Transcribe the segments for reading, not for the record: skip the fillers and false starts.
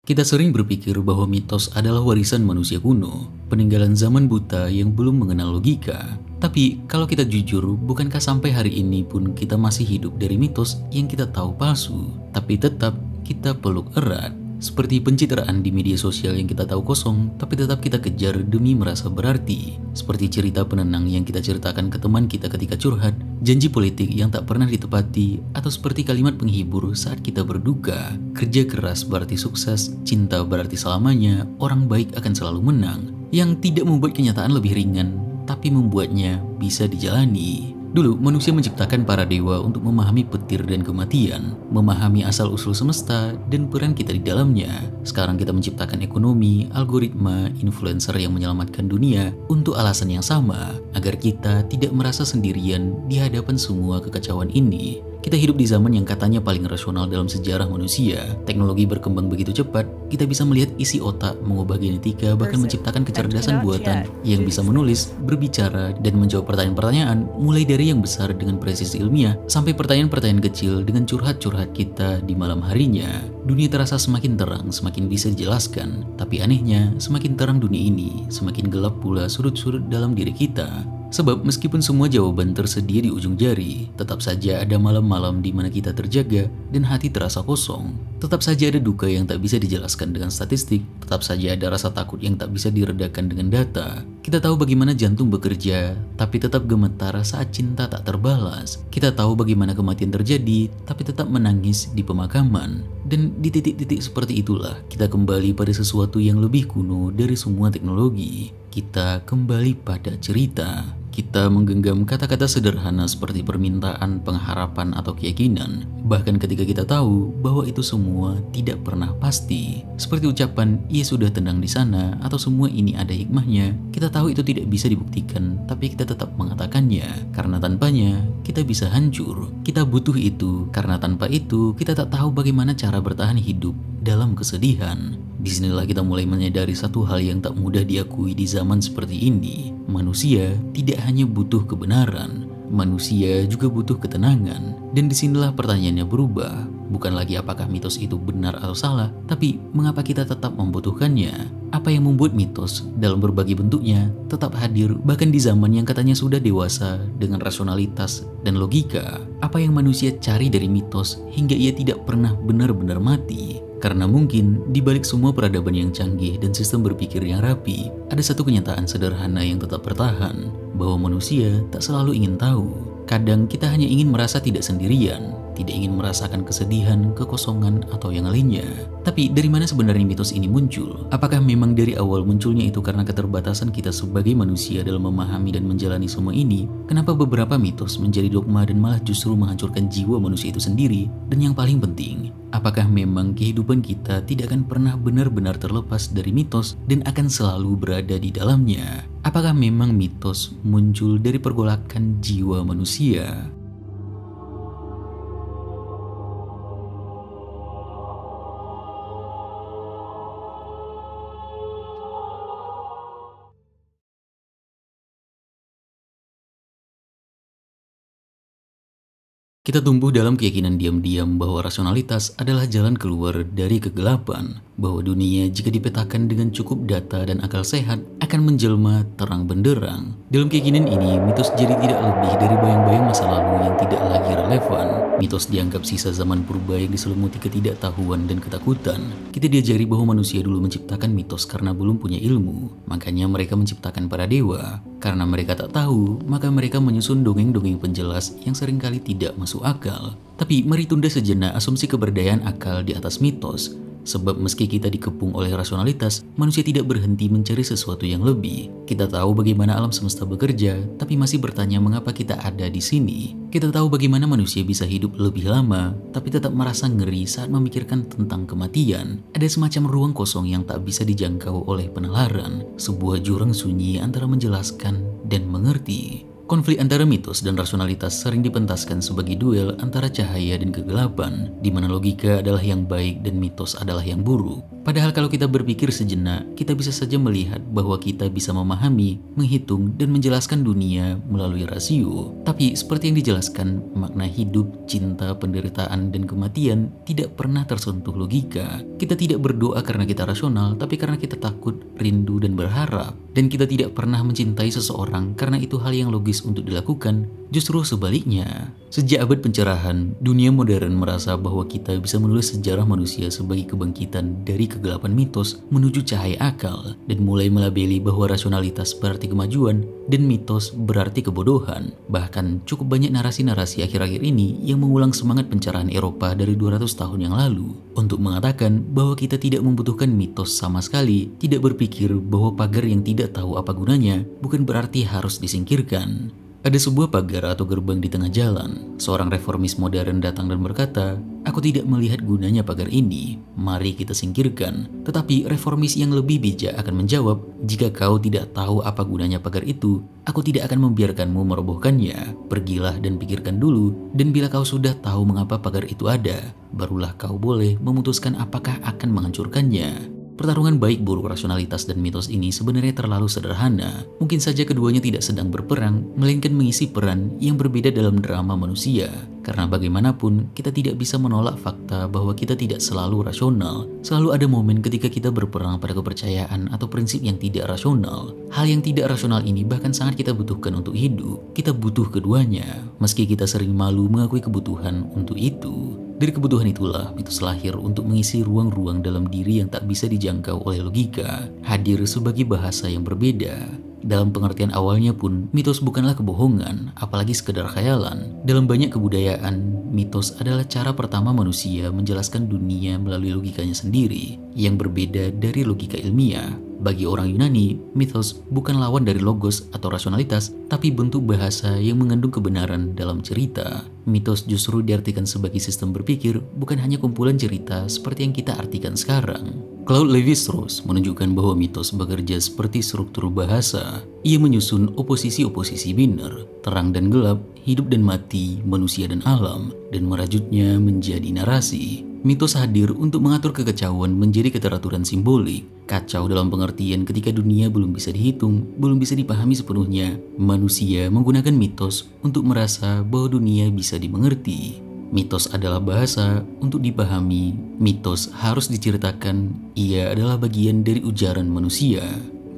Kita sering berpikir bahwa mitos adalah warisan manusia kuno, peninggalan zaman buta yang belum mengenal logika. Tapi kalau kita jujur, bukankah sampai hari ini pun kita masih hidup dari mitos yang kita tahu palsu, tapi tetap kita peluk erat? Seperti pencitraan di media sosial yang kita tahu kosong, tapi tetap kita kejar demi merasa berarti. Seperti cerita penenang yang kita ceritakan ke teman kita ketika curhat, janji politik yang tak pernah ditepati, atau seperti kalimat penghibur saat kita berduka. Kerja keras berarti sukses, cinta berarti selamanya, orang baik akan selalu menang. Yang tidak membuat kenyataan lebih ringan, tapi membuatnya bisa dijalani. Dulu, manusia menciptakan para dewa untuk memahami petir dan kematian, memahami asal-usul semesta dan peran kita di dalamnya. Sekarang kita menciptakan ekonomi, algoritma, influencer yang menyelamatkan dunia untuk alasan yang sama, agar kita tidak merasa sendirian di hadapan semua kekacauan ini. Kita hidup di zaman yang katanya paling rasional dalam sejarah manusia. Teknologi berkembang begitu cepat, kita bisa melihat isi otak, mengubah genetika, bahkan menciptakan kecerdasan buatan yang bisa menulis, berbicara, dan menjawab pertanyaan-pertanyaan, mulai dari yang besar dengan presisi ilmiah, sampai pertanyaan-pertanyaan kecil dengan curhat-curhat kita di malam harinya. Dunia terasa semakin terang, semakin bisa dijelaskan. Tapi anehnya, semakin terang dunia ini, semakin gelap pula sudut-sudut dalam diri kita. Sebab meskipun semua jawaban tersedia di ujung jari, tetap saja ada malam-malam di mana kita terjaga dan hati terasa kosong. Tetap saja ada duka yang tak bisa dijelaskan dengan statistik, tetap saja ada rasa takut yang tak bisa diredakan dengan data. Kita tahu bagaimana jantung bekerja, tapi tetap gemetar saat cinta tak terbalas. Kita tahu bagaimana kematian terjadi, tapi tetap menangis di pemakaman. Dan di titik-titik seperti itulah kita kembali pada sesuatu yang lebih kuno dari semua teknologi. Kita kembali pada cerita. Kita menggenggam kata-kata sederhana seperti permintaan, pengharapan, atau keyakinan. Bahkan ketika kita tahu bahwa itu semua tidak pernah pasti. Seperti ucapan, ia sudah tenang di sana, atau semua ini ada hikmahnya. Kita tahu itu tidak bisa dibuktikan, tapi kita tetap mengatakannya. Karena tanpanya, kita bisa hancur. Kita butuh itu, karena tanpa itu, kita tak tahu bagaimana cara bertahan hidup dalam kesedihan. Disinilah kita mulai menyadari satu hal yang tak mudah diakui di zaman seperti ini. Manusia tidak hanya butuh kebenaran, manusia juga butuh ketenangan. Dan disinilah pertanyaannya berubah. Bukan lagi apakah mitos itu benar atau salah, tapi mengapa kita tetap membutuhkannya? Apa yang membuat mitos dalam berbagai bentuknya tetap hadir bahkan di zaman yang katanya sudah dewasa dengan rasionalitas dan logika? Apa yang manusia cari dari mitos hingga ia tidak pernah benar-benar mati? Karena mungkin di balik semua peradaban yang canggih dan sistem berpikir yang rapi, ada satu kenyataan sederhana yang tetap bertahan, bahwa manusia tak selalu ingin tahu. Kadang kita hanya ingin merasa tidak sendirian, tidak ingin merasakan kesedihan, kekosongan, atau yang lainnya. Tapi dari mana sebenarnya mitos ini muncul? Apakah memang dari awal munculnya itu karena keterbatasan kita sebagai manusia dalam memahami dan menjalani semua ini? Kenapa beberapa mitos menjadi dogma dan malah justru menghancurkan jiwa manusia itu sendiri? Dan yang paling penting, apakah memang kehidupan kita tidak akan pernah benar-benar terlepas dari mitos dan akan selalu berada di dalamnya? Apakah memang mitos muncul dari pergolakan jiwa manusia? Kita tumbuh dalam keyakinan diam-diam bahwa rasionalitas adalah jalan keluar dari kegelapan, bahwa dunia jika dipetakan dengan cukup data dan akal sehat akan menjelma terang benderang. Dalam keyakinan ini, mitos jadi tidak lebih dari bayang-bayang masa lalu yang tidak lagi relevan. Mitos dianggap sisa zaman purba yang diselimuti ketidaktahuan dan ketakutan. Kita diajari bahwa manusia dulu menciptakan mitos karena belum punya ilmu, makanya mereka menciptakan para dewa. Karena mereka tak tahu, maka mereka menyusun dongeng-dongeng penjelas yang seringkali tidak masuk akal. Tapi mari tunda sejenak asumsi keberadaan akal di atas mitos. Sebab meski kita dikepung oleh rasionalitas, manusia tidak berhenti mencari sesuatu yang lebih. Kita tahu bagaimana alam semesta bekerja, tapi masih bertanya mengapa kita ada di sini. Kita tahu bagaimana manusia bisa hidup lebih lama, tapi tetap merasa ngeri saat memikirkan tentang kematian. Ada semacam ruang kosong yang tak bisa dijangkau oleh penalaran, sebuah jurang sunyi antara menjelaskan dan mengerti. Konflik antara mitos dan rasionalitas sering dipentaskan sebagai duel antara cahaya dan kegelapan, di mana logika adalah yang baik dan mitos adalah yang buruk. Padahal kalau kita berpikir sejenak, kita bisa saja melihat bahwa kita bisa memahami, menghitung, dan menjelaskan dunia melalui rasio. Tapi seperti yang dijelaskan, makna hidup, cinta, penderitaan, dan kematian tidak pernah tersentuh logika. Kita tidak berdoa karena kita rasional, tapi karena kita takut, rindu, dan berharap. Dan kita tidak pernah mencintai seseorang karena itu hal yang logis untuk dilakukan. Justru sebaliknya, sejak abad pencerahan, dunia modern merasa bahwa kita bisa menulis sejarah manusia sebagai kebangkitan dari kegelapan mitos menuju cahaya akal, dan mulai melabeli bahwa rasionalitas berarti kemajuan dan mitos berarti kebodohan. Bahkan cukup banyak narasi-narasi akhir-akhir ini yang mengulang semangat pencerahan Eropa dari 200 tahun yang lalu untuk mengatakan bahwa kita tidak membutuhkan mitos sama sekali, tidak berpikir bahwa pagar yang tidak tahu apa gunanya bukan berarti harus disingkirkan. Ada sebuah pagar atau gerbang di tengah jalan. Seorang reformis modern datang dan berkata, "Aku tidak melihat gunanya pagar ini, mari kita singkirkan." Tetapi reformis yang lebih bijak akan menjawab, "Jika kau tidak tahu apa gunanya pagar itu, aku tidak akan membiarkanmu merobohkannya. Pergilah dan pikirkan dulu, dan bila kau sudah tahu mengapa pagar itu ada, barulah kau boleh memutuskan apakah akan menghancurkannya." Pertarungan baik buruk rasionalitas dan mitos ini sebenarnya terlalu sederhana. Mungkin saja keduanya tidak sedang berperang, melainkan mengisi peran yang berbeda dalam drama manusia. Karena bagaimanapun, kita tidak bisa menolak fakta bahwa kita tidak selalu rasional. Selalu ada momen ketika kita berperang pada kepercayaan atau prinsip yang tidak rasional. Hal yang tidak rasional ini bahkan sangat kita butuhkan untuk hidup. Kita butuh keduanya, meski kita sering malu mengakui kebutuhan untuk itu. Dari kebutuhan itulah mitos lahir untuk mengisi ruang-ruang dalam diri yang tak bisa dijangkau oleh logika, hadir sebagai bahasa yang berbeda. Dalam pengertian awalnya pun, mitos bukanlah kebohongan, apalagi sekedar khayalan. Dalam banyak kebudayaan, mitos adalah cara pertama manusia menjelaskan dunia melalui logikanya sendiri, yang berbeda dari logika ilmiah. Bagi orang Yunani, mitos bukan lawan dari logos atau rasionalitas, tapi bentuk bahasa yang mengandung kebenaran dalam cerita. Mitos justru diartikan sebagai sistem berpikir, bukan hanya kumpulan cerita seperti yang kita artikan sekarang. Claude Lévi-Strauss menunjukkan bahwa mitos bekerja seperti struktur bahasa. Ia menyusun oposisi-oposisi biner, terang dan gelap, hidup dan mati, manusia dan alam, dan merajutnya menjadi narasi. Mitos hadir untuk mengatur kekacauan menjadi keteraturan simbolik. Kacau dalam pengertian ketika dunia belum bisa dihitung, belum bisa dipahami sepenuhnya. Manusia menggunakan mitos untuk merasa bahwa dunia bisa dimengerti. Mitos adalah bahasa untuk dipahami. Mitos harus diceritakan. Ia adalah bagian dari ujaran manusia.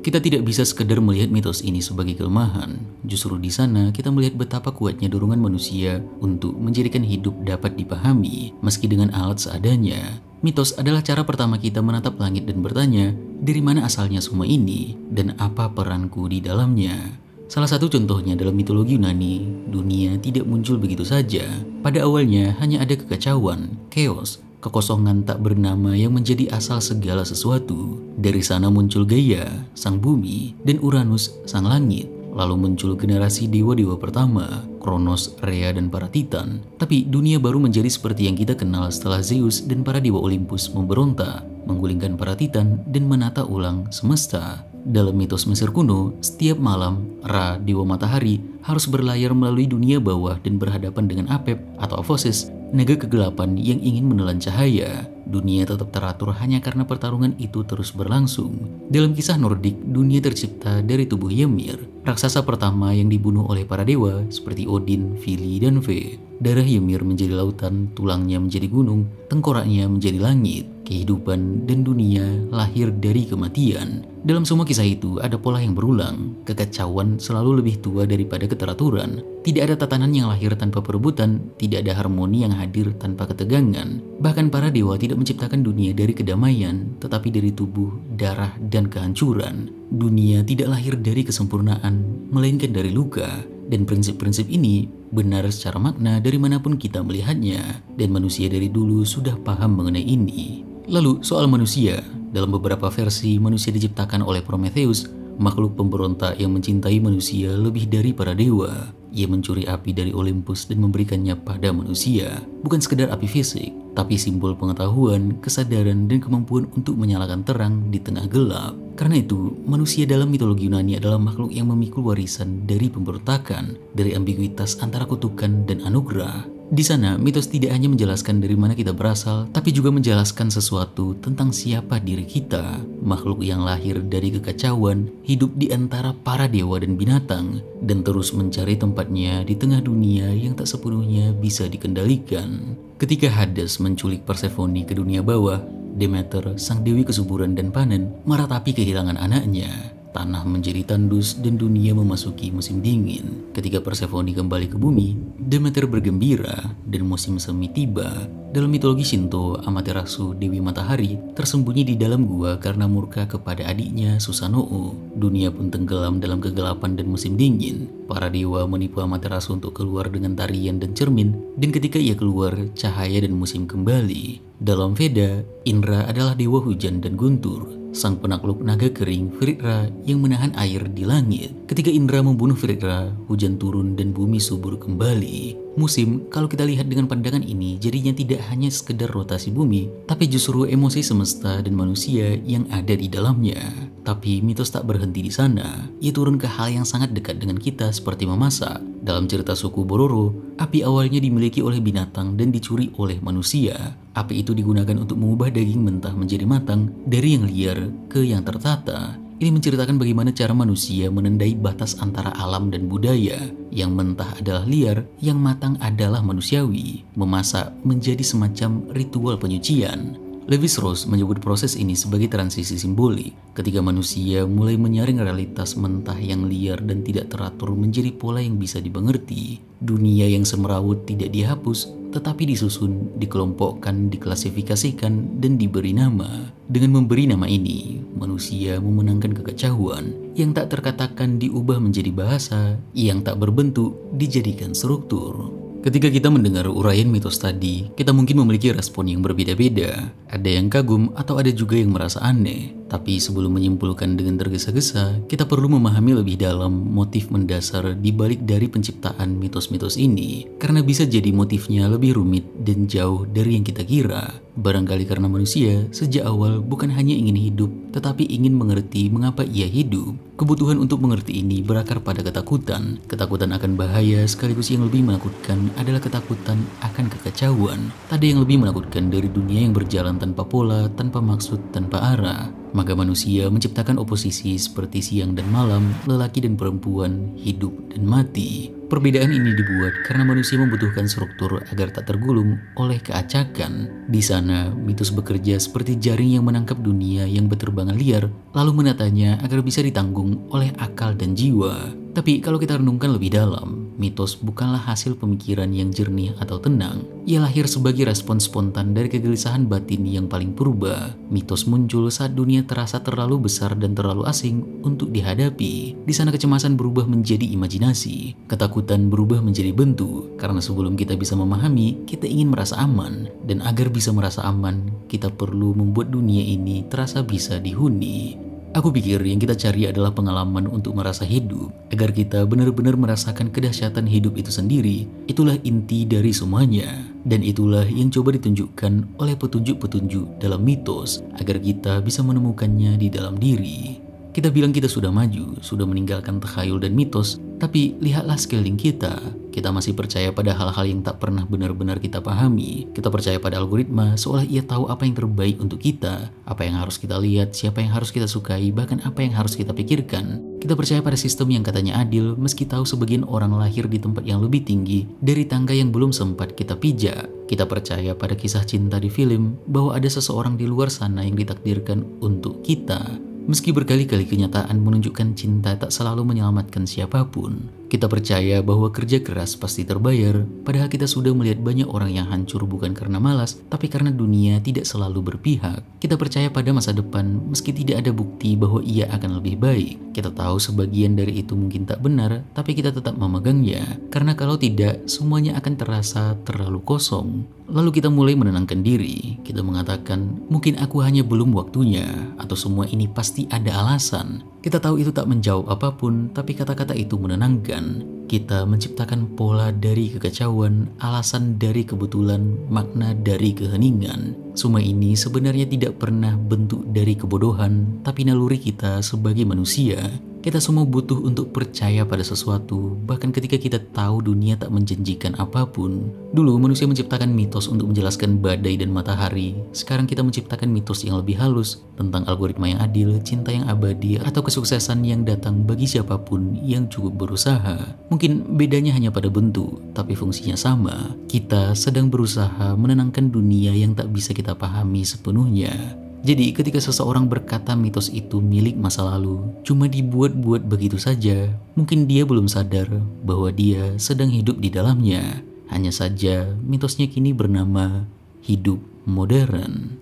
Kita tidak bisa sekedar melihat mitos ini sebagai kelemahan. Justru di sana kita melihat betapa kuatnya dorongan manusia untuk menjadikan hidup dapat dipahami, meski dengan alat seadanya. Mitos adalah cara pertama kita menatap langit dan bertanya, dari mana asalnya semua ini, dan apa peranku di dalamnya. Salah satu contohnya dalam mitologi Yunani, dunia tidak muncul begitu saja. Pada awalnya hanya ada kekacauan, chaos, kekosongan tak bernama yang menjadi asal segala sesuatu. Dari sana muncul Gaia, sang bumi, dan Uranus, sang langit. Lalu muncul generasi dewa-dewa pertama, Kronos, Rhea, dan para Titan. Tapi dunia baru menjadi seperti yang kita kenal setelah Zeus dan para dewa Olympus memberontak, menggulingkan para Titan, dan menata ulang semesta. Dalam mitos Mesir kuno, setiap malam, Ra, dewa matahari, harus berlayar melalui dunia bawah dan berhadapan dengan Apep atau Aphosis, naga kegelapan yang ingin menelan cahaya. Dunia tetap teratur hanya karena pertarungan itu terus berlangsung. Dalam kisah Nordik, dunia tercipta dari tubuh Ymir, raksasa pertama yang dibunuh oleh para dewa seperti Odin, Vili, dan Ve. Darah Ymir menjadi lautan, tulangnya menjadi gunung, tengkoraknya menjadi langit. Kehidupan dan dunia lahir dari kematian. Dalam semua kisah itu ada pola yang berulang. Kekacauan selalu lebih tua daripada keteraturan. Tidak ada tatanan yang lahir tanpa perebutan, tidak ada harmoni yang hadir tanpa ketegangan. Bahkan para dewa tidak menciptakan dunia dari kedamaian, tetapi dari tubuh, darah, dan kehancuran. Dunia tidak lahir dari kesempurnaan, melainkan dari luka. Dan prinsip-prinsip ini benar secara makna dari manapun kita melihatnya. Dan manusia dari dulu sudah paham mengenai ini. Lalu soal manusia, dalam beberapa versi manusia diciptakan oleh Prometheus, makhluk pemberontak yang mencintai manusia lebih dari para dewa. Ia mencuri api dari Olympus dan memberikannya pada manusia. Bukan sekedar api fisik, tapi simbol pengetahuan, kesadaran, dan kemampuan untuk menyalakan terang di tengah gelap. Karena itu, manusia dalam mitologi Yunani adalah makhluk yang memikul warisan dari pemberontakan, dari ambiguitas antara kutukan dan anugerah. Di sana, mitos tidak hanya menjelaskan dari mana kita berasal, tapi juga menjelaskan sesuatu tentang siapa diri kita. Makhluk yang lahir dari kekacauan, hidup di antara para dewa dan binatang, dan terus mencari tempatnya di tengah dunia yang tak sepenuhnya bisa dikendalikan. Ketika Hades menculik Persephone ke dunia bawah, Demeter, sang dewi kesuburan dan panen, meratapi kehilangan anaknya. Tanah menjadi tandus dan dunia memasuki musim dingin. Ketika Persephone kembali ke bumi, Demeter bergembira dan musim semi tiba. Dalam mitologi Shinto, Amaterasu, Dewi Matahari, tersembunyi di dalam gua karena murka kepada adiknya Susanoo. Dunia pun tenggelam dalam kegelapan dan musim dingin. Para dewa menipu Amaterasu untuk keluar dengan tarian dan cermin, dan ketika ia keluar, cahaya dan musim kembali. Dalam Veda, Indra adalah dewa hujan dan guntur. Sang penakluk naga kering Vritra yang menahan air di langit. Ketika Indra membunuh Vritra, hujan turun dan bumi subur kembali. Musim, kalau kita lihat dengan pandangan ini, jadinya tidak hanya sekedar rotasi bumi, tapi justru emosi semesta dan manusia yang ada di dalamnya. Tapi mitos tak berhenti di sana. Ia turun ke hal yang sangat dekat dengan kita seperti memasak. Dalam cerita suku Bororo, api awalnya dimiliki oleh binatang dan dicuri oleh manusia. Api itu digunakan untuk mengubah daging mentah menjadi matang dari yang liar ke yang tertata. Ini menceritakan bagaimana cara manusia menandai batas antara alam dan budaya. Yang mentah adalah liar, yang matang adalah manusiawi. Memasak menjadi semacam ritual penyucian. Lévi-Strauss menyebut proses ini sebagai transisi simbolik, ketika manusia mulai menyaring realitas mentah yang liar dan tidak teratur menjadi pola yang bisa dimengerti. Dunia yang semerawut tidak dihapus, tetapi disusun, dikelompokkan, diklasifikasikan, dan diberi nama. Dengan memberi nama ini, manusia memenangkan kekacauan yang tak terkatakan diubah menjadi bahasa, yang tak berbentuk dijadikan struktur. Ketika kita mendengar uraian mitos tadi, kita mungkin memiliki respon yang berbeda-beda. Ada yang kagum atau ada juga yang merasa aneh. Tapi sebelum menyimpulkan dengan tergesa-gesa, kita perlu memahami lebih dalam motif mendasar di balik dari penciptaan mitos-mitos ini. Karena bisa jadi motifnya lebih rumit dan jauh dari yang kita kira. Barangkali karena manusia sejak awal bukan hanya ingin hidup, tetapi ingin mengerti mengapa ia hidup. Kebutuhan untuk mengerti ini berakar pada ketakutan. Ketakutan akan bahaya sekaligus yang lebih menakutkan adalah ketakutan akan kekacauan. Tak ada yang lebih menakutkan dari dunia yang berjalan tanpa pola, tanpa maksud, tanpa arah. Maka manusia menciptakan oposisi seperti siang dan malam, lelaki dan perempuan, hidup dan mati. Perbedaan ini dibuat karena manusia membutuhkan struktur agar tak tergulung oleh keacakan. Di sana, mitos bekerja seperti jaring yang menangkap dunia yang berterbangan liar, lalu menatanya agar bisa ditanggung oleh akal dan jiwa. Tapi kalau kita renungkan lebih dalam, mitos bukanlah hasil pemikiran yang jernih atau tenang. Ia lahir sebagai respon spontan dari kegelisahan batin yang paling purba. Mitos muncul saat dunia terasa terlalu besar dan terlalu asing untuk dihadapi. Di sana kecemasan berubah menjadi imajinasi. Ketakutan berubah menjadi bentuk. Karena sebelum kita bisa memahami, kita ingin merasa aman. Dan agar bisa merasa aman, kita perlu membuat dunia ini terasa bisa dihuni. Aku pikir yang kita cari adalah pengalaman untuk merasa hidup, agar kita benar-benar merasakan kedahsyatan hidup itu sendiri. Itulah inti dari semuanya, dan itulah yang coba ditunjukkan oleh petunjuk-petunjuk dalam mitos, agar kita bisa menemukannya di dalam diri. Kita bilang kita sudah maju, sudah meninggalkan takhayul dan mitos, tapi lihatlah sekeliling kita. Kita masih percaya pada hal-hal yang tak pernah benar-benar kita pahami. Kita percaya pada algoritma seolah ia tahu apa yang terbaik untuk kita, apa yang harus kita lihat, siapa yang harus kita sukai, bahkan apa yang harus kita pikirkan. Kita percaya pada sistem yang katanya adil, meski tahu sebagian orang lahir di tempat yang lebih tinggi dari tangga yang belum sempat kita pijak. Kita percaya pada kisah cinta di film, bahwa ada seseorang di luar sana yang ditakdirkan untuk kita. Meski berkali-kali kenyataan menunjukkan cinta tak selalu menyelamatkan siapapun, kita percaya bahwa kerja keras pasti terbayar, padahal kita sudah melihat banyak orang yang hancur bukan karena malas, tapi karena dunia tidak selalu berpihak. Kita percaya pada masa depan, meski tidak ada bukti bahwa ia akan lebih baik. Kita tahu sebagian dari itu mungkin tak benar, tapi kita tetap memegangnya, karena kalau tidak, semuanya akan terasa terlalu kosong. Lalu kita mulai menenangkan diri. Kita mengatakan, mungkin aku hanya belum waktunya, atau semua ini pasti ada alasan. Kita tahu itu tak menjawab apapun, tapi kata-kata itu menenangkan. bukan? Kita menciptakan pola dari kekacauan, alasan dari kebetulan, makna dari keheningan. Semua ini sebenarnya tidak pernah bentuk dari kebodohan, tapi naluri kita sebagai manusia. Kita semua butuh untuk percaya pada sesuatu, bahkan ketika kita tahu dunia tak menjanjikan apapun. Dulu manusia menciptakan mitos untuk menjelaskan badai dan matahari. Sekarang kita menciptakan mitos yang lebih halus tentang algoritma yang adil, cinta yang abadi, atau kesuksesan yang datang bagi siapapun yang cukup berusaha. Mungkin bedanya hanya pada bentuk, tapi fungsinya sama. Kita sedang berusaha menenangkan dunia yang tak bisa kita pahami sepenuhnya. Jadi ketika seseorang berkata mitos itu milik masa lalu, cuma dibuat-buat begitu saja, mungkin dia belum sadar bahwa dia sedang hidup di dalamnya. Hanya saja mitosnya kini bernama hidup modern.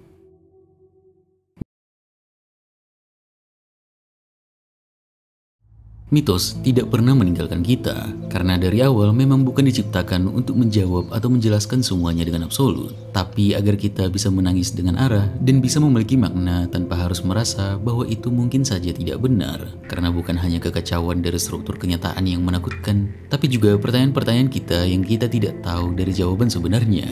Mitos tidak pernah meninggalkan kita, karena dari awal memang bukan diciptakan untuk menjawab atau menjelaskan semuanya dengan absolut, tapi agar kita bisa menangis dengan arah dan bisa memiliki makna tanpa harus merasa bahwa itu mungkin saja tidak benar, karena bukan hanya kekacauan dari struktur kenyataan yang menakutkan, tapi juga pertanyaan-pertanyaan kita yang kita tidak tahu dari jawaban sebenarnya.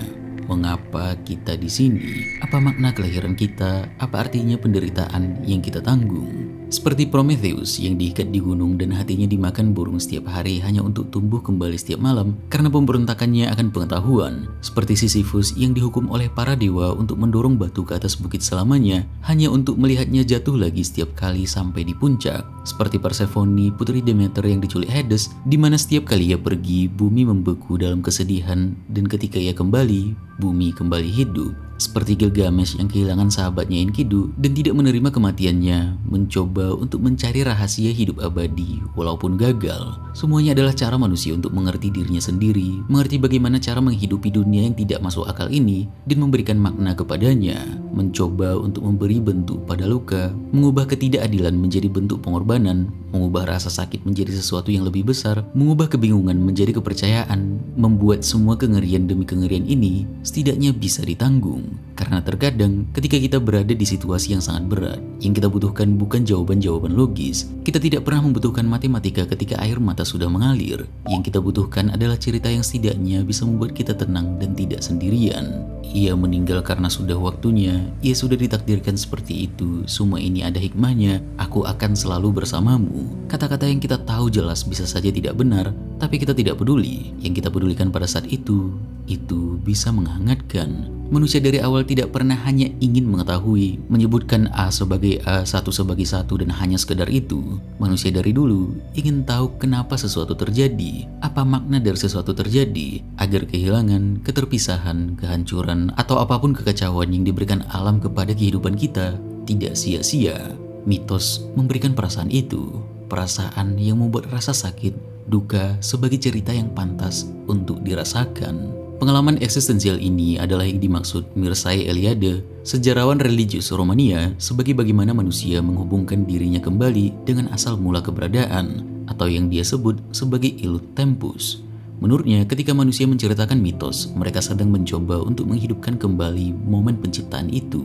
Mengapa kita di sini? Apa makna kelahiran kita? Apa artinya penderitaan yang kita tanggung? Seperti Prometheus yang diikat di gunung dan hatinya dimakan burung setiap hari hanya untuk tumbuh kembali setiap malam karena pemberontakannya akan pengetahuan. Seperti Sisyphus yang dihukum oleh para dewa untuk mendorong batu ke atas bukit selamanya hanya untuk melihatnya jatuh lagi setiap kali sampai di puncak. Seperti Persephone, putri Demeter yang diculik Hades, di mana setiap kali ia pergi, bumi membeku dalam kesedihan dan ketika ia kembali, bumi kembali hidup. Seperti Gilgamesh yang kehilangan sahabatnya Enkidu dan tidak menerima kematiannya, mencoba untuk mencari rahasia hidup abadi walaupun gagal. Semuanya adalah cara manusia untuk mengerti dirinya sendiri, mengerti bagaimana cara menghidupi dunia yang tidak masuk akal ini dan memberikan makna kepadanya, mencoba untuk memberi bentuk pada luka, mengubah ketidakadilan menjadi bentuk pengorbanan, mengubah rasa sakit menjadi sesuatu yang lebih besar, mengubah kebingungan menjadi kepercayaan, membuat semua kengerian demi kengerian ini setidaknya bisa ditanggung. Karena terkadang ketika kita berada di situasi yang sangat berat, yang kita butuhkan bukan jawaban-jawaban logis. Kita tidak pernah membutuhkan matematika ketika air mata sudah mengalir. Yang kita butuhkan adalah cerita yang setidaknya bisa membuat kita tenang dan tidak sendirian. Ia meninggal karena sudah waktunya, ia sudah ditakdirkan seperti itu, semua ini ada hikmahnya, aku akan selalu bersamamu. Kata-kata yang kita tahu jelas bisa saja tidak benar, tapi kita tidak peduli. Yang kita pedulikan pada saat itu bisa menghangatkan. Manusia dari awal tidak pernah hanya ingin mengetahui, menyebutkan A sebagai A, satu sebagai satu dan hanya sekedar itu. Manusia dari dulu ingin tahu kenapa sesuatu terjadi, apa makna dari sesuatu terjadi, agar kehilangan, keterpisahan, kehancuran, atau apapun kekacauan yang diberikan alam kepada kehidupan kita tidak sia-sia. Mitos memberikan perasaan itu, perasaan yang membuat rasa sakit, duka sebagai cerita yang pantas untuk dirasakan. Pengalaman eksistensial ini adalah yang dimaksud Mircea Eliade, sejarawan religius Romania, sebagai bagaimana manusia menghubungkan dirinya kembali dengan asal mula keberadaan, atau yang dia sebut sebagai Illud Tempus. Menurutnya, ketika manusia menceritakan mitos, mereka sedang mencoba untuk menghidupkan kembali momen penciptaan itu.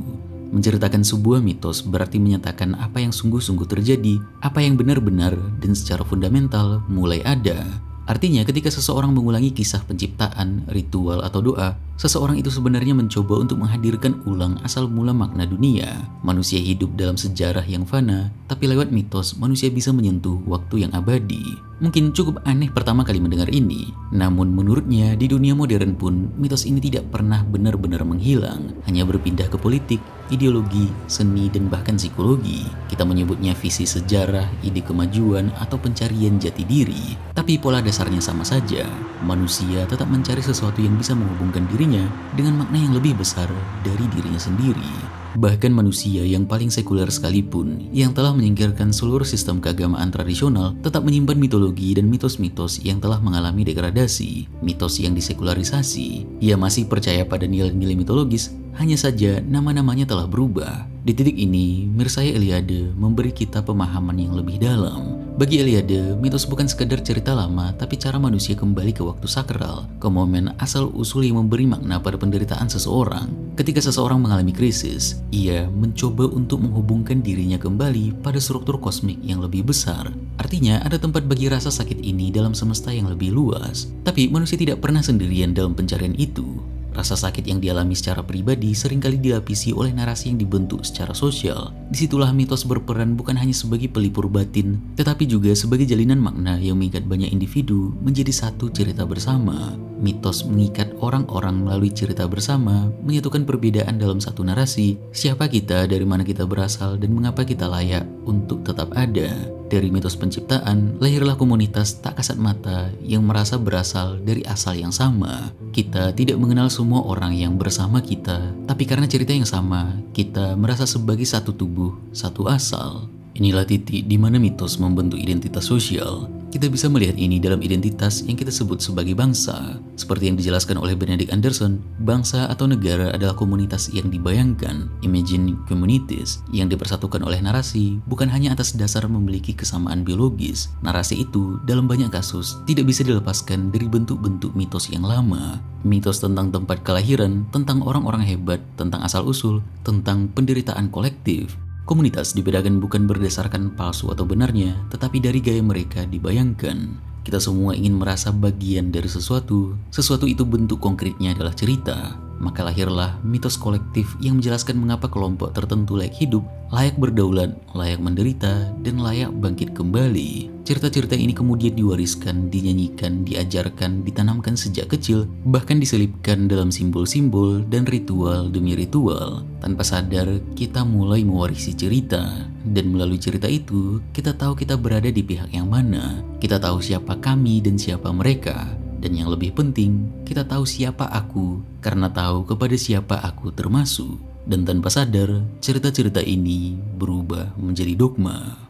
Menceritakan sebuah mitos berarti menyatakan apa yang sungguh-sungguh terjadi, apa yang benar-benar dan secara fundamental mulai ada. Artinya ketika seseorang mengulangi kisah penciptaan, ritual, atau doa, seseorang itu sebenarnya mencoba untuk menghadirkan ulang asal mula makna dunia. Manusia hidup dalam sejarah yang fana, tapi lewat mitos manusia bisa menyentuh waktu yang abadi. Mungkin cukup aneh pertama kali mendengar ini, namun menurutnya di dunia modern pun mitos ini tidak pernah benar-benar menghilang, hanya berpindah ke politik, ideologi, seni, dan bahkan psikologi. Kita menyebutnya visi sejarah, ide kemajuan, atau pencarian jati diri. Tapi pola dasarnya sama saja. Manusia tetap mencari sesuatu yang bisa menghubungkan dirinya dengan makna yang lebih besar dari dirinya sendiri. Bahkan manusia yang paling sekuler sekalipun, yang telah menyingkirkan seluruh sistem keagamaan tradisional, tetap menyimpan mitologi dan mitos-mitos yang telah mengalami degradasi, mitos yang disekularisasi. Ia masih percaya pada nilai-nilai mitologis, hanya saja nama-namanya telah berubah. Di titik ini, Mircea Eliade memberi kita pemahaman yang lebih dalam Bagi Eliade, mitos bukan sekedar cerita lama, tapi cara manusia kembali ke waktu sakral, ke momen asal-usul yang memberi makna pada penderitaan seseorang. Ketika seseorang mengalami krisis, ia mencoba untuk menghubungkan dirinya kembali pada struktur kosmik yang lebih besar. Artinya, ada tempat bagi rasa sakit ini dalam semesta yang lebih luas. Tapi manusia tidak pernah sendirian dalam pencarian itu. Rasa sakit yang dialami secara pribadi seringkali dilapisi oleh narasi yang dibentuk secara sosial. Disitulah mitos berperan bukan hanya sebagai pelipur batin, tetapi juga sebagai jalinan makna yang mengikat banyak individu menjadi satu cerita bersama. Mitos mengikat orang-orang melalui cerita bersama, menyatukan perbedaan dalam satu narasi, siapa kita, dari mana kita berasal, dan mengapa kita layak untuk tetap ada. Dari mitos penciptaan, lahirlah komunitas tak kasat mata yang merasa berasal dari asal yang sama. Kita tidak mengenal semua orang yang bersama kita, tapi karena cerita yang sama, kita merasa sebagai satu tubuh, satu asal. Inilah titik di mana mitos membentuk identitas sosial. Kita bisa melihat ini dalam identitas yang kita sebut sebagai bangsa. Seperti yang dijelaskan oleh Benedict Anderson, bangsa atau negara adalah komunitas yang dibayangkan, imagine communities, yang dipersatukan oleh narasi, bukan hanya atas dasar memiliki kesamaan biologis. Narasi itu, dalam banyak kasus, tidak bisa dilepaskan dari bentuk-bentuk mitos yang lama. Mitos tentang tempat kelahiran, tentang orang-orang hebat, tentang asal-usul, tentang penderitaan kolektif. Komunitas dibedakan bukan berdasarkan palsu atau benarnya, tetapi dari gaya mereka dibayangkan. Kita semua ingin merasa bagian dari sesuatu. Sesuatu itu bentuk konkretnya adalah cerita. Maka lahirlah mitos kolektif yang menjelaskan mengapa kelompok tertentu layak hidup, layak berdaulat, layak menderita, dan layak bangkit kembali. Cerita-cerita ini kemudian diwariskan, dinyanyikan, diajarkan, ditanamkan sejak kecil, bahkan diselipkan dalam simbol-simbol dan ritual demi ritual. Tanpa sadar, kita mulai mewarisi cerita. Dan melalui cerita itu, kita tahu kita berada di pihak yang mana. Kita tahu siapa kami dan siapa mereka. Dan yang lebih penting, kita tahu siapa aku karena tahu kepada siapa aku termasuk. Dan tanpa sadar, cerita-cerita ini berubah menjadi dogma.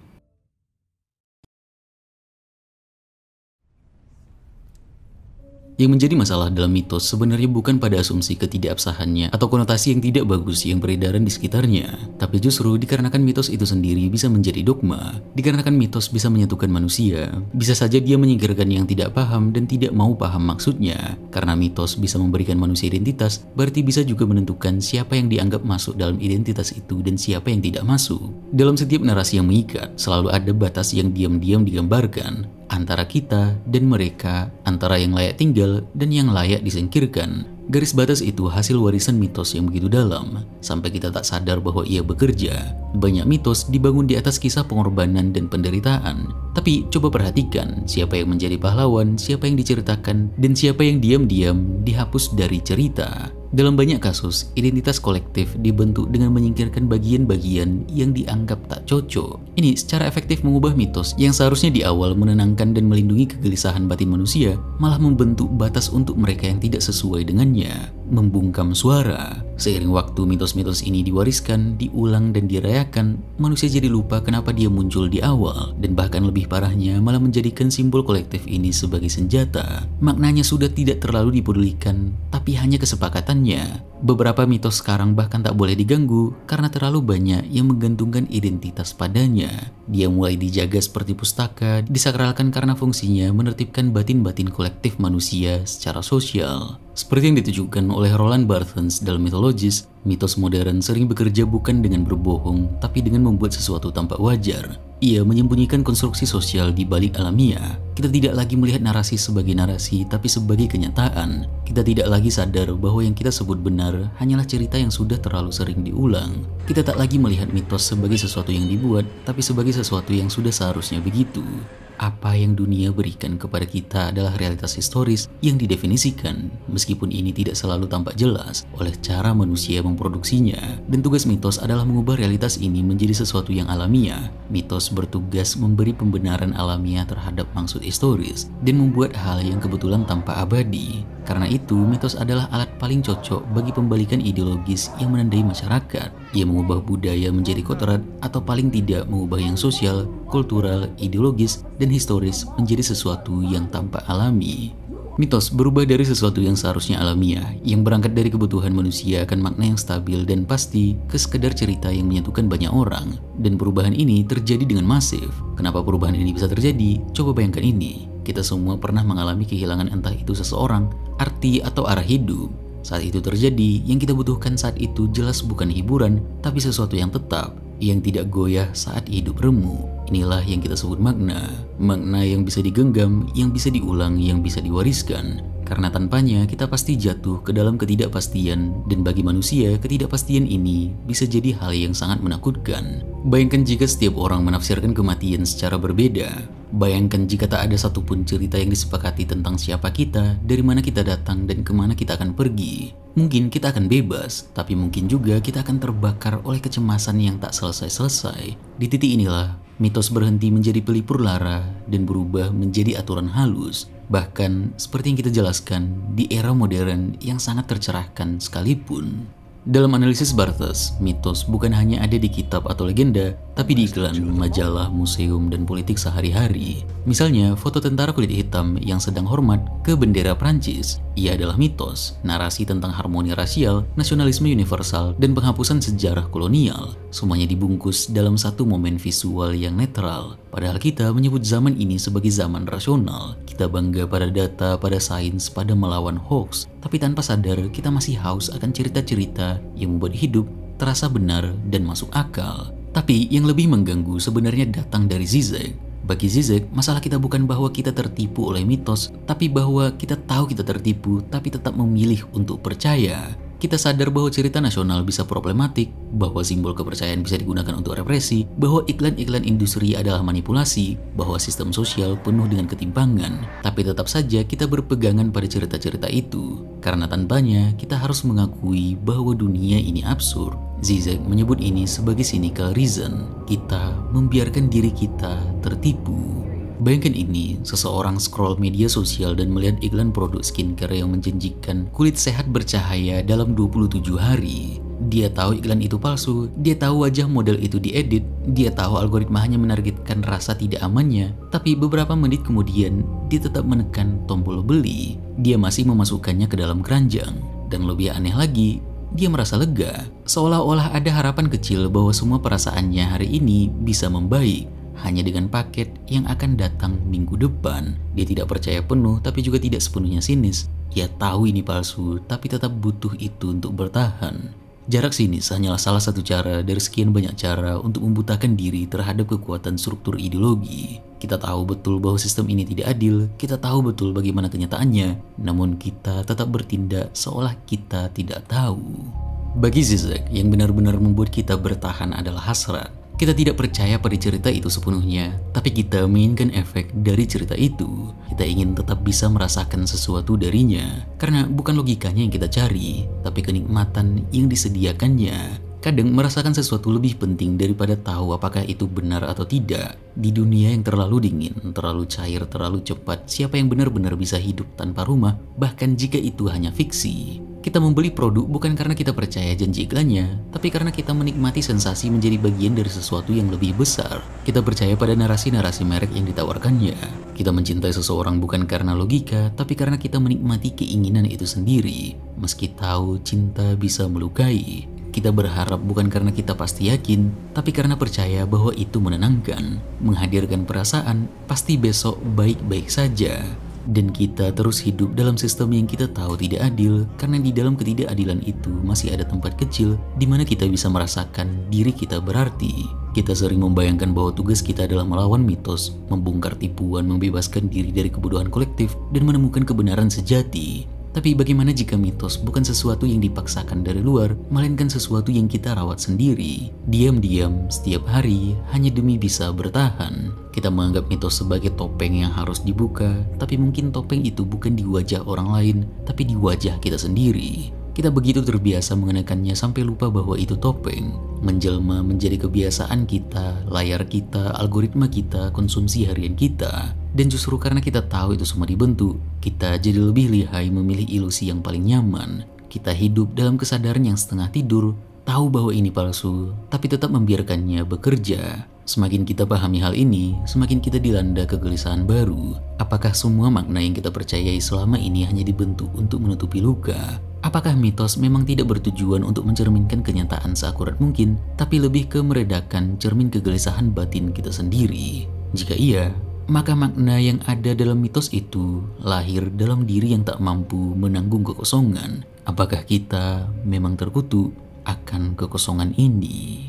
Yang menjadi masalah dalam mitos sebenarnya bukan pada asumsi ketidakabsahannya atau konotasi yang tidak bagus yang beredaran di sekitarnya, tapi justru dikarenakan mitos itu sendiri bisa menjadi dogma. Dikarenakan mitos bisa menyatukan manusia, bisa saja dia menyingkirkan yang tidak paham dan tidak mau paham maksudnya. Karena mitos bisa memberikan manusia identitas, berarti bisa juga menentukan siapa yang dianggap masuk dalam identitas itu dan siapa yang tidak masuk. Dalam setiap narasi yang mengikat, selalu ada batas yang diam-diam digambarkan antara kita dan mereka, antara yang layak tinggal dan yang layak disingkirkan. Garis batas itu hasil warisan mitos yang begitu dalam, sampai kita tak sadar bahwa ia bekerja. Banyak mitos dibangun di atas kisah pengorbanan dan penderitaan. Tapi coba perhatikan siapa yang menjadi pahlawan, siapa yang diceritakan, dan siapa yang diam-diam dihapus dari cerita. Dalam banyak kasus, identitas kolektif dibentuk dengan menyingkirkan bagian-bagian yang dianggap tak cocok. Ini secara efektif mengubah mitos yang seharusnya di awal menenangkan dan melindungi kegelisahan batin manusia, malah membentuk batas untuk mereka yang tidak sesuai dengannya, membungkam suara. Seiring waktu mitos-mitos ini diwariskan, diulang dan dirayakan, manusia jadi lupa kenapa dia muncul di awal, dan bahkan lebih parahnya malah menjadikan simbol kolektif ini sebagai senjata. Maknanya sudah tidak terlalu dipedulikan, tapi hanya kesepakatan. Beberapa mitos sekarang bahkan tak boleh diganggu karena terlalu banyak yang menggantungkan identitas padanya. Dia mulai dijaga seperti pustaka, disakralkan karena fungsinya menertibkan batin-batin kolektif manusia secara sosial. Seperti yang ditujukan oleh Roland Barthes dalam Mythologies, mitos modern sering bekerja bukan dengan berbohong, tapi dengan membuat sesuatu tampak wajar. Ia menyembunyikan konstruksi sosial di balik alamiah. Kita tidak lagi melihat narasi sebagai narasi, tapi sebagai kenyataan. Kita tidak lagi sadar bahwa yang kita sebut benar hanyalah cerita yang sudah terlalu sering diulang. Kita tak lagi melihat mitos sebagai sesuatu yang dibuat, tapi sebagai sesuatu yang sudah seharusnya begitu. Apa yang dunia berikan kepada kita adalah realitas historis yang didefinisikan, meskipun ini tidak selalu tampak jelas oleh cara manusia memproduksinya. Dan tugas mitos adalah mengubah realitas ini menjadi sesuatu yang alamiah. Mitos bertugas memberi pembenaran alamiah terhadap maksud historis dan membuat hal yang kebetulan tampak abadi. Karena itu, mitos adalah alat paling cocok bagi pembalikan ideologis yang menandai masyarakat. Ia mengubah budaya menjadi kodrat atau paling tidak mengubah yang sosial, kultural, ideologis, dan historis menjadi sesuatu yang tampak alami. Mitos berubah dari sesuatu yang seharusnya alamiah, yang berangkat dari kebutuhan manusia akan makna yang stabil dan pasti ke sekedar cerita yang menyatukan banyak orang. Dan perubahan ini terjadi dengan masif. Kenapa perubahan ini bisa terjadi? Coba bayangkan ini. Kita semua pernah mengalami kehilangan entah itu seseorang, arti atau arah hidup. Saat itu terjadi, yang kita butuhkan saat itu jelas bukan hiburan, tapi sesuatu yang tetap, yang tidak goyah saat hidup remu. Inilah yang kita sebut makna. Makna yang bisa digenggam, yang bisa diulang, yang bisa diwariskan. Karena tanpanya kita pasti jatuh ke dalam ketidakpastian, dan bagi manusia ketidakpastian ini bisa jadi hal yang sangat menakutkan. Bayangkan jika setiap orang menafsirkan kematian secara berbeda. Bayangkan jika tak ada satupun cerita yang disepakati tentang siapa kita, dari mana kita datang, dan kemana kita akan pergi. Mungkin kita akan bebas, tapi mungkin juga kita akan terbakar oleh kecemasan yang tak selesai-selesai. Di titik inilah, mitos berhenti menjadi pelipur lara dan berubah menjadi aturan halus. Bahkan, seperti yang kita jelaskan, di era modern yang sangat tercerahkan sekalipun. Dalam analisis Barthes, mitos bukan hanya ada di kitab atau legenda, tapi di iklan, majalah, museum, dan politik sehari-hari. Misalnya, foto tentara kulit hitam yang sedang hormat ke bendera Prancis. Ia adalah mitos, narasi tentang harmoni rasial, nasionalisme universal, dan penghapusan sejarah kolonial. Semuanya dibungkus dalam satu momen visual yang netral. Padahal kita menyebut zaman ini sebagai zaman rasional. Kita bangga pada data, pada sains, pada melawan hoax. Tapi tanpa sadar, kita masih haus akan cerita-cerita yang membuat hidup terasa benar dan masuk akal. Tapi yang lebih mengganggu sebenarnya datang dari Zizek. Bagi Zizek, masalah kita bukan bahwa kita tertipu oleh mitos, tapi bahwa kita tahu kita tertipu, tapi tetap memilih untuk percaya. Kita sadar bahwa cerita nasional bisa problematik, bahwa simbol kepercayaan bisa digunakan untuk represi, bahwa iklan-iklan industri adalah manipulasi, bahwa sistem sosial penuh dengan ketimpangan. Tapi tetap saja kita berpegangan pada cerita-cerita itu. Karena tanpanya, kita harus mengakui bahwa dunia ini absurd. Zizek menyebut ini sebagai cynical reason. Kita membiarkan diri kita tertipu. Bayangkan ini, seseorang scroll media sosial dan melihat iklan produk skincare yang menjanjikan kulit sehat bercahaya dalam 27 hari. Dia tahu iklan itu palsu, dia tahu wajah model itu diedit, dia tahu algoritma hanya menargetkan rasa tidak amannya, tapi beberapa menit kemudian, dia tetap menekan tombol beli. Dia masih memasukkannya ke dalam keranjang. Dan lebih aneh lagi, dia merasa lega, seolah-olah ada harapan kecil bahwa semua perasaannya hari ini bisa membaik. Hanya dengan paket yang akan datang minggu depan. Dia tidak percaya penuh, tapi juga tidak sepenuhnya sinis. Ia tahu ini palsu, tapi tetap butuh itu untuk bertahan. Jarak sinis hanyalah salah satu cara dari sekian banyak cara untuk membutakan diri terhadap kekuatan struktur ideologi. Kita tahu betul bahwa sistem ini tidak adil, kita tahu betul bagaimana kenyataannya, namun kita tetap bertindak seolah kita tidak tahu. Bagi Zizek, yang benar-benar membuat kita bertahan adalah hasrat. Kita tidak percaya pada cerita itu sepenuhnya, tapi kita menginginkan efek dari cerita itu. Kita ingin tetap bisa merasakan sesuatu darinya, karena bukan logikanya yang kita cari, tapi kenikmatan yang disediakannya. Kadang merasakan sesuatu lebih penting daripada tahu apakah itu benar atau tidak. Di dunia yang terlalu dingin, terlalu cair, terlalu cepat, siapa yang benar-benar bisa hidup tanpa rumah, bahkan jika itu hanya fiksi? Kita membeli produk bukan karena kita percaya janji iklannya, tapi karena kita menikmati sensasi menjadi bagian dari sesuatu yang lebih besar. Kita percaya pada narasi-narasi merek yang ditawarkannya. Kita mencintai seseorang bukan karena logika, tapi karena kita menikmati keinginan itu sendiri. Meski tahu cinta bisa melukai, kita berharap bukan karena kita pasti yakin, tapi karena percaya bahwa itu menenangkan, menghadirkan perasaan, pasti besok baik-baik saja. Dan kita terus hidup dalam sistem yang kita tahu tidak adil, karena di dalam ketidakadilan itu masih ada tempat kecil di mana kita bisa merasakan diri kita berarti. Kita sering membayangkan bahwa tugas kita adalah melawan mitos, membongkar tipuan, membebaskan diri dari kebodohan kolektif, dan menemukan kebenaran sejati. Tapi bagaimana jika mitos bukan sesuatu yang dipaksakan dari luar, melainkan sesuatu yang kita rawat sendiri, diam-diam setiap hari hanya demi bisa bertahan? Kita menganggap mitos sebagai topeng yang harus dibuka, tapi mungkin topeng itu bukan di wajah orang lain, tapi di wajah kita sendiri. Kita begitu terbiasa mengenakannya sampai lupa bahwa itu topeng, menjelma menjadi kebiasaan kita, layar kita, algoritma kita, konsumsi harian kita. Dan justru karena kita tahu itu semua dibentuk, kita jadi lebih lihai memilih ilusi yang paling nyaman. Kita hidup dalam kesadaran yang setengah tidur, tahu bahwa ini palsu, tapi tetap membiarkannya bekerja. Semakin kita pahami hal ini, semakin kita dilanda kegelisahan baru. Apakah semua makna yang kita percayai selama ini hanya dibentuk untuk menutupi luka? Apakah mitos memang tidak bertujuan untuk mencerminkan kenyataan seakurat mungkin, tapi lebih ke meredakan cermin kegelisahan batin kita sendiri? Jika iya, maka makna yang ada dalam mitos itu lahir dalam diri yang tak mampu menanggung kekosongan. Apakah kita memang terkutuk akan kekosongan ini?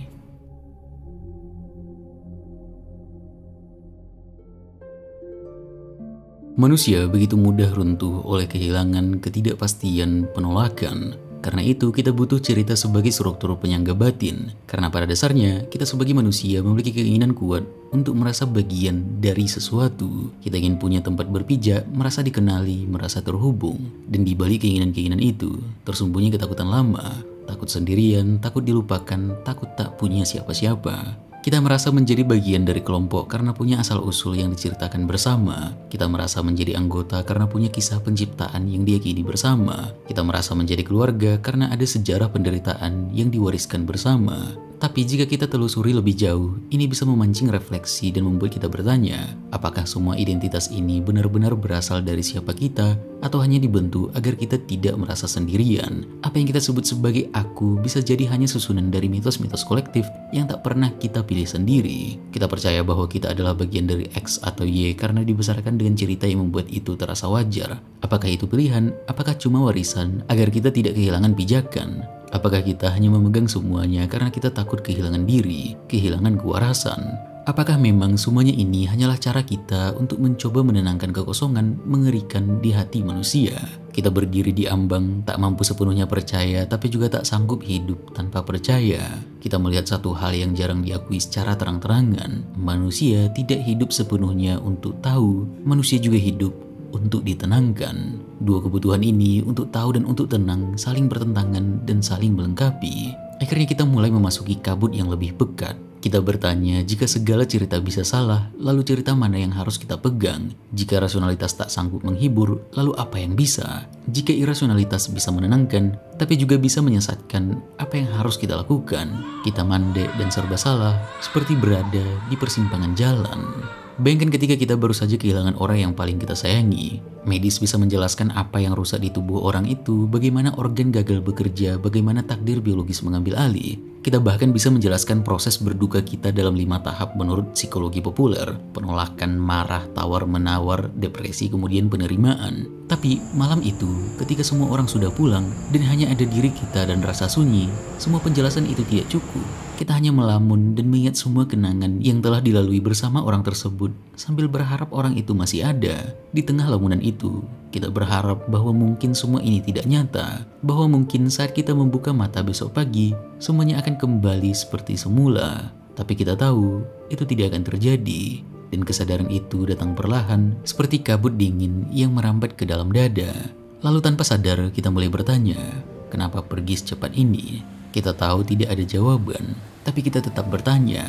Manusia begitu mudah runtuh oleh kehilangan, ketidakpastian, penolakan. Karena itu kita butuh cerita sebagai struktur penyangga batin. Karena pada dasarnya kita sebagai manusia memiliki keinginan kuat untuk merasa bagian dari sesuatu. Kita ingin punya tempat berpijak, merasa dikenali, merasa terhubung. Dan di balik keinginan-keinginan itu tersembunyi ketakutan lama. Takut sendirian, takut dilupakan, takut tak punya siapa-siapa. Kita merasa menjadi bagian dari kelompok karena punya asal-usul yang diceritakan bersama. Kita merasa menjadi anggota karena punya kisah penciptaan yang diyakini bersama. Kita merasa menjadi keluarga karena ada sejarah penderitaan yang diwariskan bersama. Tapi jika kita telusuri lebih jauh, ini bisa memancing refleksi dan membuat kita bertanya, apakah semua identitas ini benar-benar berasal dari siapa kita atau hanya dibentuk agar kita tidak merasa sendirian? Apa yang kita sebut sebagai aku bisa jadi hanya susunan dari mitos-mitos kolektif yang tak pernah kita pilih sendiri. Kita percaya bahwa kita adalah bagian dari X atau Y karena dibesarkan dengan cerita yang membuat itu terasa wajar. Apakah itu pilihan? Apakah cuma warisan agar kita tidak kehilangan pijakan? Apakah kita hanya memegang semuanya karena kita takut kehilangan diri, kehilangan kewarasan? Apakah memang semuanya ini hanyalah cara kita untuk mencoba menenangkan kekosongan mengerikan di hati manusia? Kita berdiri di ambang, tak mampu sepenuhnya percaya, tapi juga tak sanggup hidup tanpa percaya. Kita melihat satu hal yang jarang diakui secara terang-terangan. Manusia tidak hidup sepenuhnya untuk tahu, manusia juga hidup untuk ditenangkan. Dua kebutuhan ini untuk tahu dan untuk tenang saling bertentangan dan saling melengkapi. Akhirnya kita mulai memasuki kabut yang lebih pekat. Kita bertanya, jika segala cerita bisa salah, lalu cerita mana yang harus kita pegang? Jika rasionalitas tak sanggup menghibur, lalu apa yang bisa? Jika irasionalitas bisa menenangkan, tapi juga bisa menyesatkan, apa yang harus kita lakukan? Kita mandek dan serba salah, seperti berada di persimpangan jalan. Bayangkan ketika kita baru saja kehilangan orang yang paling kita sayangi. Medis bisa menjelaskan apa yang rusak di tubuh orang itu, bagaimana organ gagal bekerja, bagaimana takdir biologis mengambil alih. Kita bahkan bisa menjelaskan proses berduka kita dalam 5 tahap menurut psikologi populer. Penolakan, marah, tawar-menawar, depresi, kemudian penerimaan. Tapi malam itu, ketika semua orang sudah pulang dan hanya ada diri kita dan rasa sunyi, semua penjelasan itu tidak cukup. Kita hanya melamun dan mengingat semua kenangan yang telah dilalui bersama orang tersebut sambil berharap orang itu masih ada. Di tengah lamunan itu, kita berharap bahwa mungkin semua ini tidak nyata, bahwa mungkin saat kita membuka mata besok pagi, semuanya akan kembali seperti semula. Tapi kita tahu, itu tidak akan terjadi. Dan kesadaran itu datang perlahan, seperti kabut dingin yang merambat ke dalam dada. Lalu tanpa sadar, kita mulai bertanya, kenapa pergi secepat ini? Kita tahu tidak ada jawaban, tapi kita tetap bertanya.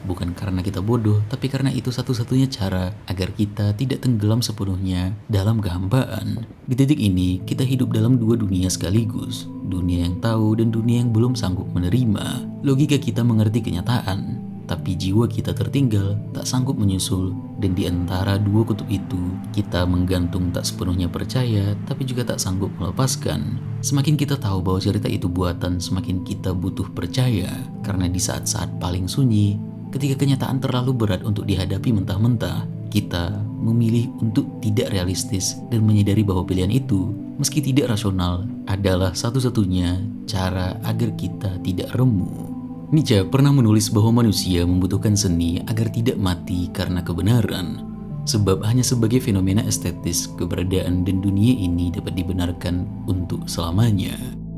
Bukan karena kita bodoh, tapi karena itu satu-satunya cara agar kita tidak tenggelam sepenuhnya dalam kehambaan. Di titik ini, kita hidup dalam 2 dunia sekaligus. Dunia yang tahu dan dunia yang belum sanggup menerima. Logika kita mengerti kenyataan, tapi jiwa kita tertinggal, tak sanggup menyusul. Dan di antara 2 kutub itu, kita menggantung tak sepenuhnya percaya, tapi juga tak sanggup melepaskan. Semakin kita tahu bahwa cerita itu buatan, semakin kita butuh percaya. Karena di saat-saat paling sunyi, ketika kenyataan terlalu berat untuk dihadapi mentah-mentah, kita memilih untuk tidak realistis dan menyadari bahwa pilihan itu, meski tidak rasional, adalah satu-satunya cara agar kita tidak remuk. Nietzsche pernah menulis bahwa manusia membutuhkan seni agar tidak mati karena kebenaran. Sebab hanya sebagai fenomena estetis, keberadaan dan dunia ini dapat dibenarkan untuk selamanya.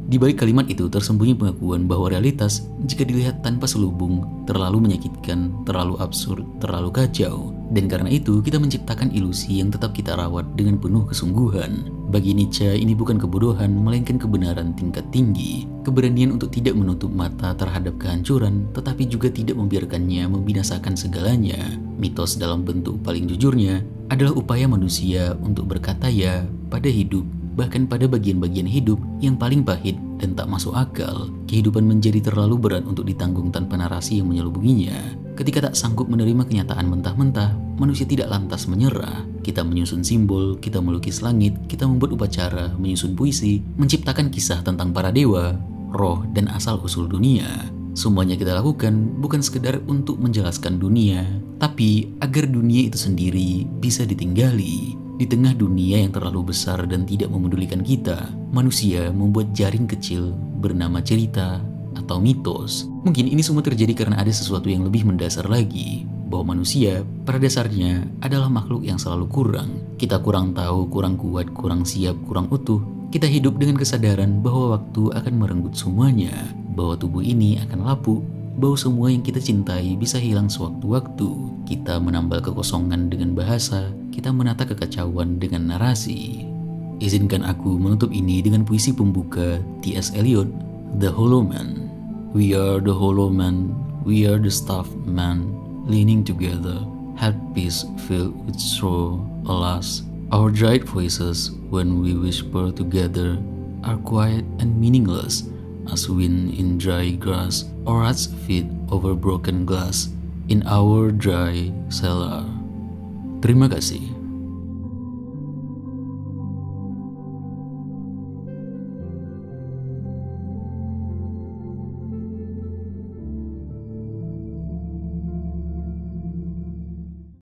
Di balik kalimat itu tersembunyi pengakuan bahwa realitas, jika dilihat tanpa selubung, terlalu menyakitkan, terlalu absurd, terlalu kacau. Dan karena itu, kita menciptakan ilusi yang tetap kita rawat dengan penuh kesungguhan. Bagi Nietzsche, ini bukan kebodohan, melainkan kebenaran tingkat tinggi. Keberanian untuk tidak menutup mata terhadap kehancuran, tetapi juga tidak membiarkannya membinasakan segalanya. Mitos dalam bentuk paling jujurnya adalah upaya manusia untuk berkata ya pada hidup, bahkan pada bagian-bagian hidup yang paling pahit dan tak masuk akal. Kehidupan menjadi terlalu berat untuk ditanggung tanpa narasi yang menyelubunginya. Ketika tak sanggup menerima kenyataan mentah-mentah, manusia tidak lantas menyerah. Kita menyusun simbol, kita melukis langit, kita membuat upacara, menyusun puisi, menciptakan kisah tentang para dewa, roh, dan asal-usul dunia. Semuanya kita lakukan bukan sekedar untuk menjelaskan dunia, tapi agar dunia itu sendiri bisa ditinggali. Di tengah dunia yang terlalu besar dan tidak memedulikan kita, manusia membuat jaring kecil bernama cerita atau mitos. Mungkin ini semua terjadi karena ada sesuatu yang lebih mendasar lagi, bahwa manusia pada dasarnya adalah makhluk yang selalu kurang. Kita kurang tahu, kurang kuat, kurang siap, kurang utuh. Kita hidup dengan kesadaran bahwa waktu akan merenggut semuanya, bahwa tubuh ini akan lapuk, bahwa semua yang kita cintai bisa hilang sewaktu-waktu. Kita menambal kekosongan dengan bahasa, kita menata kekacauan dengan narasi. Izinkan aku menutup ini dengan puisi pembuka T.S. Eliot, The Hollow Man. We are the hollow man, we are the stuffed man, leaning together, head piece filled with straw. Alas, our dried voices, when we whisper together, are quiet and meaningless as wind in dry grass or rats' feet over broken glass in our dry cellar. Terima kasih.